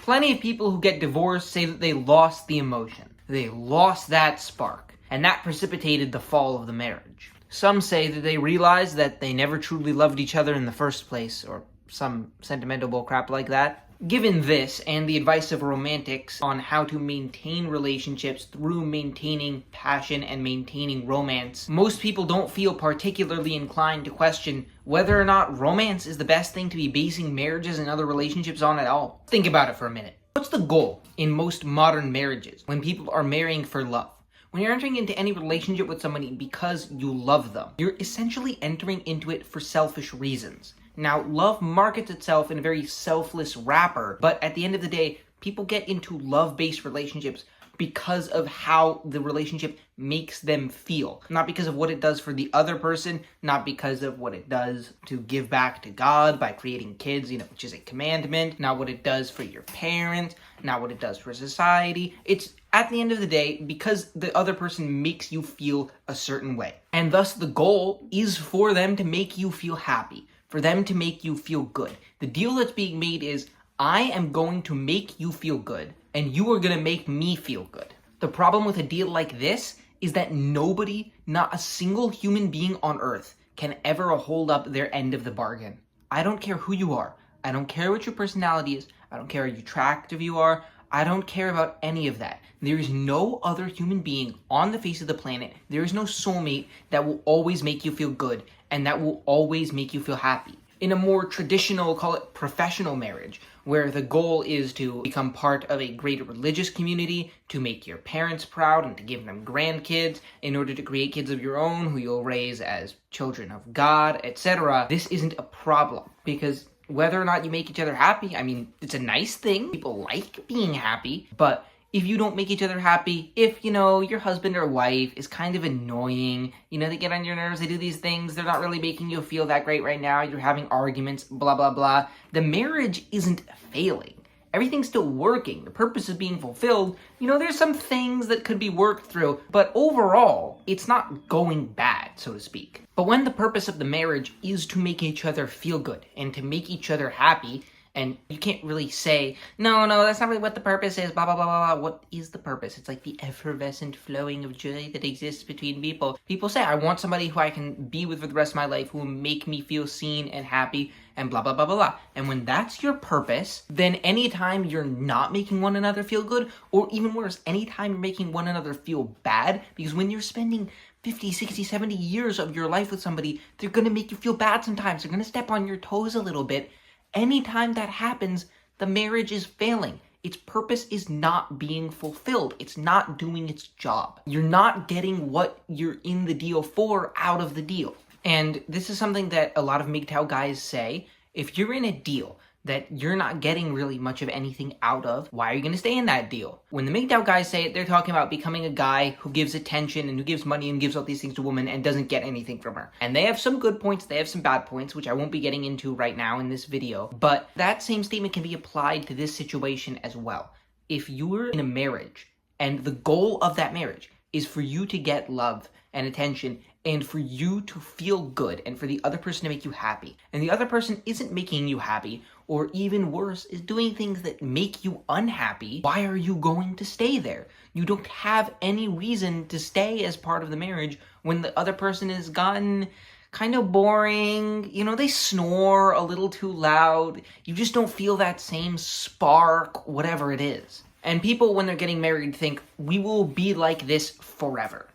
Plenty of people who get divorced say that they lost the emotion. They lost that spark, and that precipitated the fall of the marriage. Some say that they realized that they never truly loved each other in the first place, or some sentimental bullcrap like that. Given this, and the advice of romantics on how to maintain relationships through maintaining passion and maintaining romance, most people don't feel particularly inclined to question whether or not romance is the best thing to be basing marriages and other relationships on at all. Think about it for a minute. What's the goal in most modern marriages when people are marrying for love? When you're entering into any relationship with somebody because you love them, you're essentially entering into it for selfish reasons. Now, love markets itself in a very selfless wrapper, but at the end of the day, people get into love-based relationships because of how the relationship makes them feel. Not because of what it does for the other person, not because of what it does to give back to God by creating kids, which is a commandment, not what it does for your parent, not what it does for society. It's, at the end of the day, because the other person makes you feel a certain way. And thus the goal is for them to make you feel happy, for them to make you feel good. The deal that's being made is, I am going to make you feel good, and you are going to make me feel good. The problem with a deal like this is that nobody, not a single human being on earth, can ever hold up their end of the bargain. I don't care who you are. I don't care what your personality is. I don't care how attractive you are. I don't care about any of that. There is no other human being on the face of the planet, there is no soulmate that will always make you feel good and that will always make you feel happy. In a more traditional, call it professional marriage, where the goal is to become part of a greater religious community, to make your parents proud and to give them grandkids in order to create kids of your own who you'll raise as children of God, etc. This isn't a problem, because whether or not you make each other happy, it's a nice thing. People like being happy, but if you don't make each other happy, if, your husband or wife is kind of annoying, they get on your nerves, they do these things, they're not really making you feel that great right now, you're having arguments, blah, blah, blah, the marriage isn't failing. Everything's still working. The purpose is being fulfilled. There's some things that could be worked through, but overall, it's not going bad, so to speak. But when the purpose of the marriage is to make each other feel good and to make each other happy, and you can't really say, no, that's not really what the purpose is, blah, blah, blah, blah, blah. What is the purpose? It's like the effervescent flowing of joy that exists between people. People say, I want somebody who I can be with for the rest of my life, who will make me feel seen and happy, and blah, blah, blah, blah, blah. And when that's your purpose, then anytime you're not making one another feel good, or even worse, anytime you're making one another feel bad, because when you're spending 50, 60, 70 years of your life with somebody, they're going to make you feel bad sometimes. They're going to step on your toes a little bit. Anytime that happens, the marriage is failing. Its purpose is not being fulfilled. It's not doing its job. You're not getting what you're in the deal for out of the deal. And this is something that a lot of MGTOW guys say. If you're in a deal that you're not getting really much of anything out of, why are you going to stay in that deal? When the MGTOW guys say it, they're talking about becoming a guy who gives attention and who gives money and gives all these things to a woman and doesn't get anything from her. And they have some good points, they have some bad points, which I won't be getting into right now in this video, but that same statement can be applied to this situation as well. If you're in a marriage and the goal of that marriage is for you to get love and attention and for you to feel good and for the other person to make you happy, and the other person isn't making you happy, or even worse, is doing things that make you unhappy, why are you going to stay there? You don't have any reason to stay as part of the marriage when the other person has gotten kind of boring, they snore a little too loud, you just don't feel that same spark, whatever it is. And people, when they're getting married, think, we will be like this forever.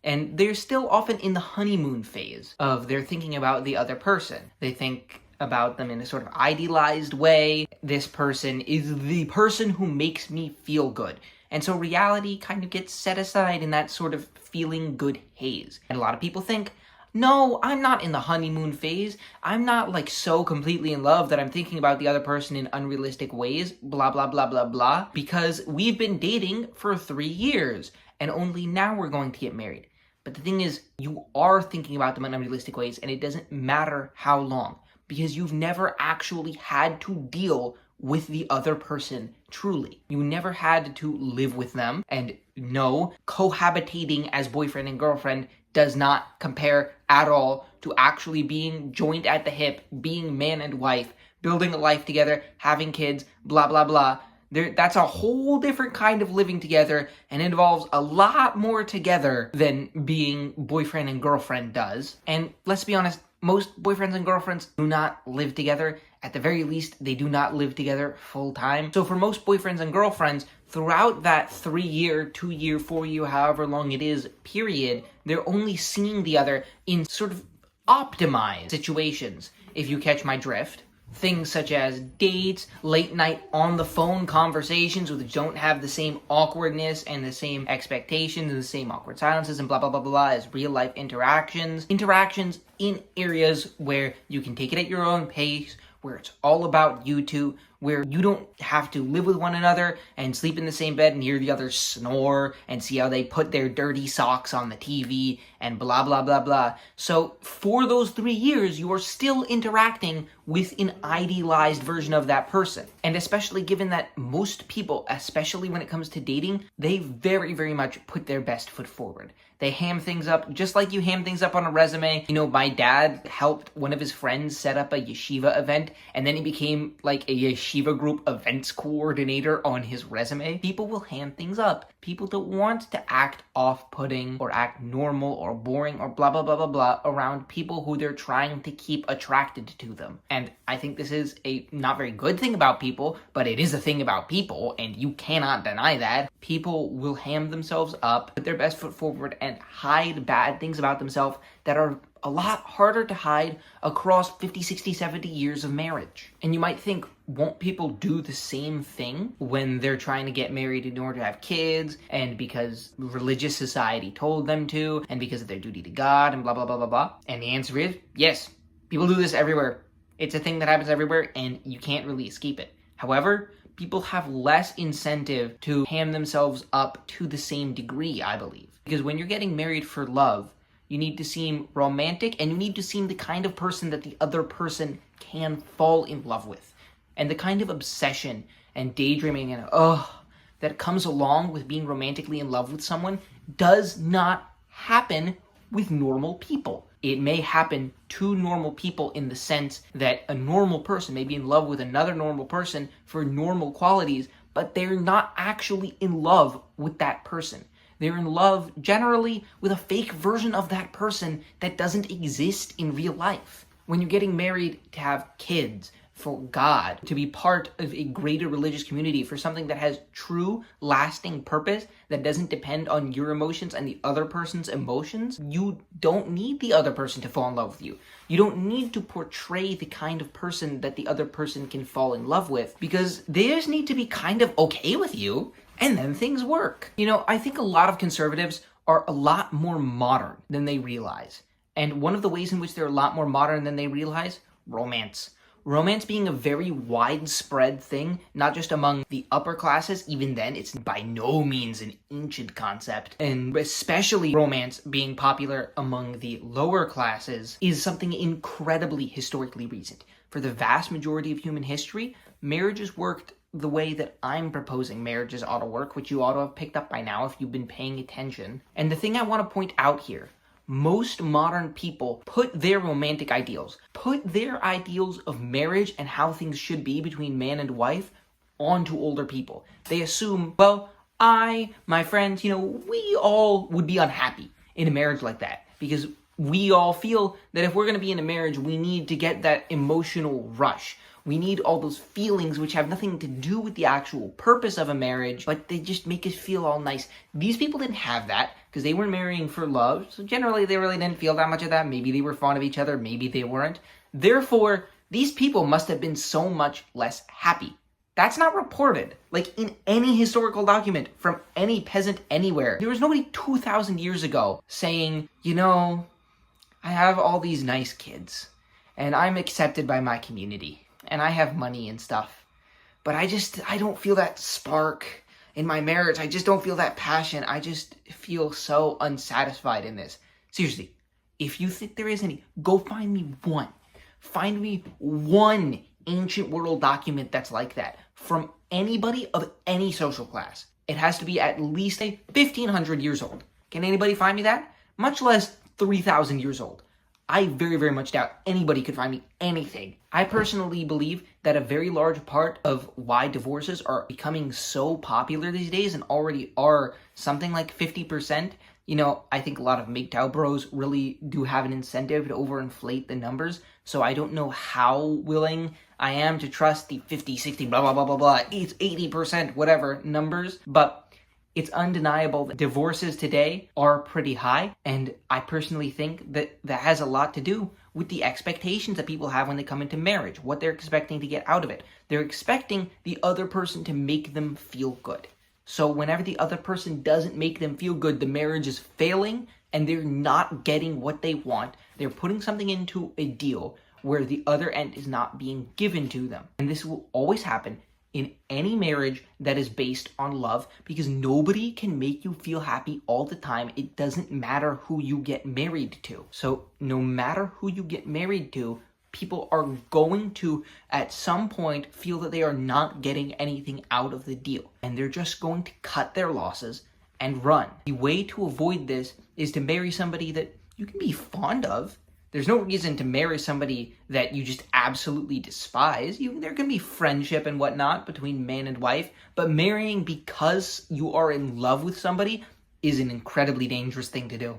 And they're still often in the honeymoon phase of they're thinking about the other person. They think about them in a sort of idealized way. This person is the person who makes me feel good. And so reality kind of gets set aside in that sort of feeling good haze. And a lot of people think, no, I'm not in the honeymoon phase. I'm not so completely in love that I'm thinking about the other person in unrealistic ways, blah, blah, blah, blah, blah, because we've been dating for 3 years and only now we're going to get married. But the thing is, you are thinking about them in unrealistic ways, and it doesn't matter how long, because you've never actually had to deal with the other person truly. You never had to live with them, and no, cohabitating as boyfriend and girlfriend does not compare at all to actually being joined at the hip, being man and wife, building a life together, having kids, blah, blah, blah. That's a whole different kind of living together, and it involves a lot more together than being boyfriend and girlfriend does. And let's be honest, most boyfriends and girlfriends do not live together. At the very least, they do not live together full time. So for most boyfriends and girlfriends, throughout that 3-year, 2-year, 4-year, however long it is, period, they're only seeing the other in sort of optimized situations, if you catch my drift. Things such as dates, late night on the phone conversations which don't have the same awkwardness and the same expectations and the same awkward silences and blah blah blah blah as real life interactions. Interactions in areas where you can take it at your own pace, where it's all about you two, where you don't have to live with one another and sleep in the same bed and hear the other snore and see how they put their dirty socks on the TV and blah, blah, blah, blah. So for those 3 years, you are still interacting with an idealized version of that person. And especially given that most people, especially when it comes to dating, they very, very much put their best foot forward. They ham things up just like you ham things up on a resume. You know, my dad helped one of his friends set up a yeshiva event, and then he became like a yeshiva group events coordinator on his resume. People will ham things up. People don't want to act off-putting or act normal or boring or blah, blah, blah, blah, blah around people who they're trying to keep attracted to them. And I think this is a not very good thing about people, but it is a thing about people, and you cannot deny that. People will ham themselves up, put their best foot forward, and hide bad things about themselves that are a lot harder to hide across 50, 60, 70 years of marriage. And you might think, won't people do the same thing when they're trying to get married in order to have kids, and because religious society told them to, and because of their duty to God, and blah, blah, blah, blah, blah? And the answer is, yes, people do this everywhere. It's a thing that happens everywhere, and you can't really escape it. However, people have less incentive to ham themselves up to the same degree, I believe. Because when you're getting married for love, you need to seem romantic, and you need to seem the kind of person that the other person can fall in love with. And the kind of obsession and daydreaming and that comes along with being romantically in love with someone does not happen with normal people. It may happen to normal people in the sense that a normal person may be in love with another normal person for normal qualities, but they're not actually in love with that person. They're in love generally with a fake version of that person that doesn't exist in real life. When you're getting married to have kids, for God, to be part of a greater religious community, for something that has true, lasting purpose, that doesn't depend on your emotions and the other person's emotions, you don't need the other person to fall in love with you. You don't need to portray the kind of person that the other person can fall in love with, because they just need to be kind of okay with you, and then things work. You know, I think a lot of conservatives are a lot more modern than they realize. And one of the ways in which they're a lot more modern than they realize, romance. Romance being a very widespread thing, not just among the upper classes, even then it's by no means an ancient concept, and especially romance being popular among the lower classes is something incredibly historically recent. For the vast majority of human history, marriages worked the way that I'm proposing marriages ought to work, which you ought to have picked up by now if you've been paying attention. And the thing I want to point out here, most modern people put their romantic ideals, put their ideals of marriage and how things should be between man and wife onto older people. They assume, well, my friends, we all would be unhappy in a marriage like that because we all feel that if we're going to be in a marriage, we need to get that emotional rush. We need all those feelings which have nothing to do with the actual purpose of a marriage, but they just make us feel all nice. These people didn't have that because they weren't marrying for love, so generally they really didn't feel that much of that. Maybe they were fond of each other, maybe they weren't. Therefore, these people must have been so much less happy. That's not reported, like in any historical document from any peasant anywhere. There was nobody 2,000 years ago saying, I have all these nice kids, and I'm accepted by my community. And I have money and stuff, but I don't feel that spark in my marriage. I just don't feel that passion. I just feel so unsatisfied in this. Seriously, if you think there is any, go find me one. Find me one ancient world document that's like that from anybody of any social class. It has to be at least 1,500 years old. Can anybody find me that? Much less 3,000 years old. I very, very much doubt anybody could find me anything. I personally believe that a very large part of why divorces are becoming so popular these days and already are something like 50%. I think a lot of MGTOW bros really do have an incentive to overinflate the numbers. So I don't know how willing I am to trust the 50, 60, blah, blah, blah, blah, blah, it's 80%, whatever numbers. But it's undeniable that divorces today are pretty high. And I personally think that that has a lot to do with the expectations that people have when they come into marriage, what they're expecting to get out of it. They're expecting the other person to make them feel good. So whenever the other person doesn't make them feel good, the marriage is failing and they're not getting what they want. They're putting something into a deal where the other end is not being given to them. And this will always happen in any marriage that is based on love, because nobody can make you feel happy all the time. It doesn't matter who you get married to. So no matter who you get married to, people are going to, at some point, feel that they are not getting anything out of the deal. And they're just going to cut their losses and run. The way to avoid this is to marry somebody that you can be fond of. There's no reason to marry somebody that you just absolutely despise. There can be friendship and whatnot between man and wife, but marrying because you are in love with somebody is an incredibly dangerous thing to do.